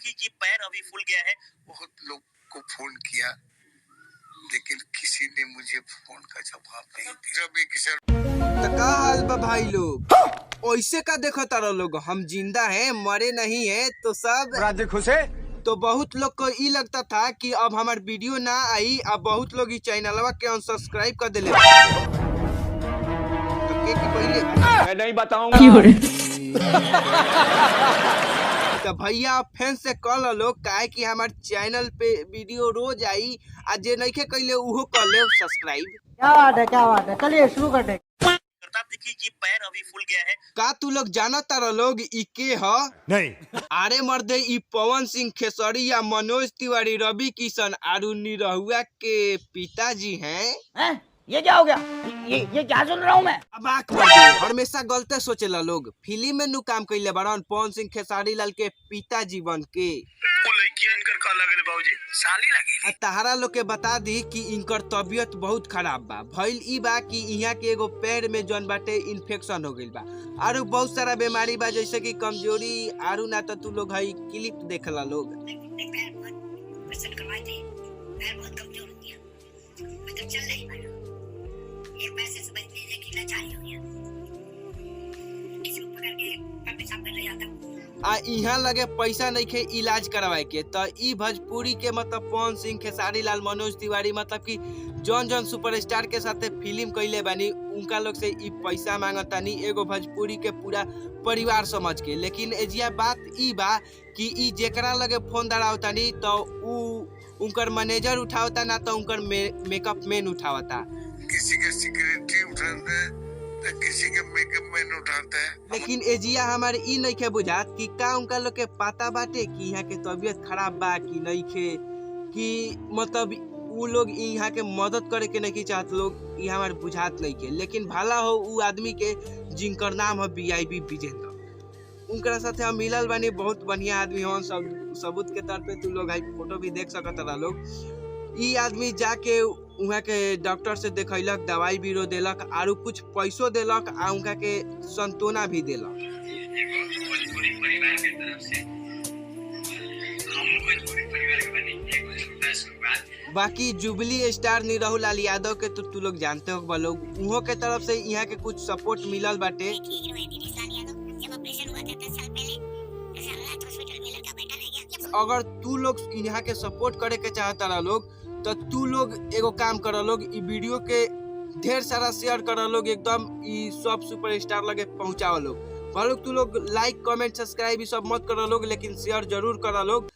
देखिए ये पैर अभी फूल गया है। बहुत लोग को फोन किया लेकिन किसी ने मुझे फोन का जवाब नहीं दिया। रवि किशन का हाल बा भाई लोग, ऐसे का देखो तारो लोग, हम जिंदा हैं मरे नहीं है तो सब राज्य खुश है। तो बहुत लोग को ये लगता था कि अब हमार वीडियो ना आई, अब बहुत लोग इस चैनलवा के अनसब्सक्राइब कर दिले। तो के पहले मैं नहीं बताऊंगा। तो भैया फैन से कल लोग काहे कि हमार चैनल पे वीडियो रोज आई, आज जे नहीं कैले उहो कर ले सब्सक्राइब। क्या बात है, चलिए शुरू करते हैं। देखिए ये पैर अभी फूल गया है। का तू लोग जाना तारा लोग ई के ह? नहीं। अरे मर्दे ई पवन सिंह खेसरिया, मनोज तिवारी, रवि किशन आरु निरहुआ के पिताजी हैं। ये क्या हो गया? ये क्या सुन रहा हूँ मैं? अब आँख मर्दे हमेशा गलते सोचेला लोग। फिल्म में नु काम कइले बारन पवन सिंह खेसारी लाल के पिताजी बन के। का लगल बाबूजी साली लगी। तहारा लोग के बता दी कि इनकर तबीयत बहुत खराब बा। भइल ई बा कि यहाँ के एगो पैर में जौन बाटे इन्फेक्शन हो गइल बा, आरु बहुत सारा बीमारी बा जैसे कि कमजोरी। आरु ना तो तू लोग हई क्लिप देखला लोग। यहाँ लगे पैसा नहीं खे इलाज करवाए के, तो ई भोजपुरी के मतलब पवन सिंह खेसारी लाल मनोज तिवारी मतलब कि जौन जौन सुपरस्टार के साथ फिल्म कइले बानी उनका लोग से ई पैसा मांगतानी एगो भोजपुरी के पूरा परिवार समझ के। लेकिन एजिया बात ई बा कि ई जेकरा लगे फोन धरावतानी तो उ उनकर मैनेजर उठावता ना तो उनकर मेकअप मैन उठावता। किसी के सिक्योरिटी उठाते किसी के मेकअप मैन उठाता है। लेकिन एजिया हमारे ई नहीं के बुझात कि का उनका लोग के पता बाटे कि यहाँ के तबीयत खराब बा कि नहीं खे, कि मतलब उ लोग यहाँ के मदद करे के नहीं चाहत लोग, ये हमारे बुझात नहीं के। लेकिन भला हो उ आदमी के जिनकर नाम है VIP विजेंद्र, उनका साथे हम मिलल बानी, बहुत बढ़िया आदमी हो। सबूत के तौर पे तू लोग फोटो भी देख सकत रहा लोग। ई आदमी जाके उहाँ के डॉक्टर से देखैलक, दवाई बीरो देलक, आरु कुछ पैसो देलक, आ उनका के संतोना भी देलक। बाकी जुबली स्टार निरहु लाल यादव के तो तू लोग जानते हो बा लोग, उहो के तरफ से यहाँ के कुछ सपोर्ट मिलल बाटे। अगर तू लोग यहाँ के सपोर्ट करे के चाहता रहा लोग तो तू लोग एगो काम कर लोग, ई वीडियो के ढेर सारा शेयर कर लोग, एकदम ई सब सुपरस्टार लगे पहुंचाओ लोग। तू लोग लाइक कमेंट सब्सक्राइब सब मत कर लोग, लेकिन शेयर जरूर कर लोग।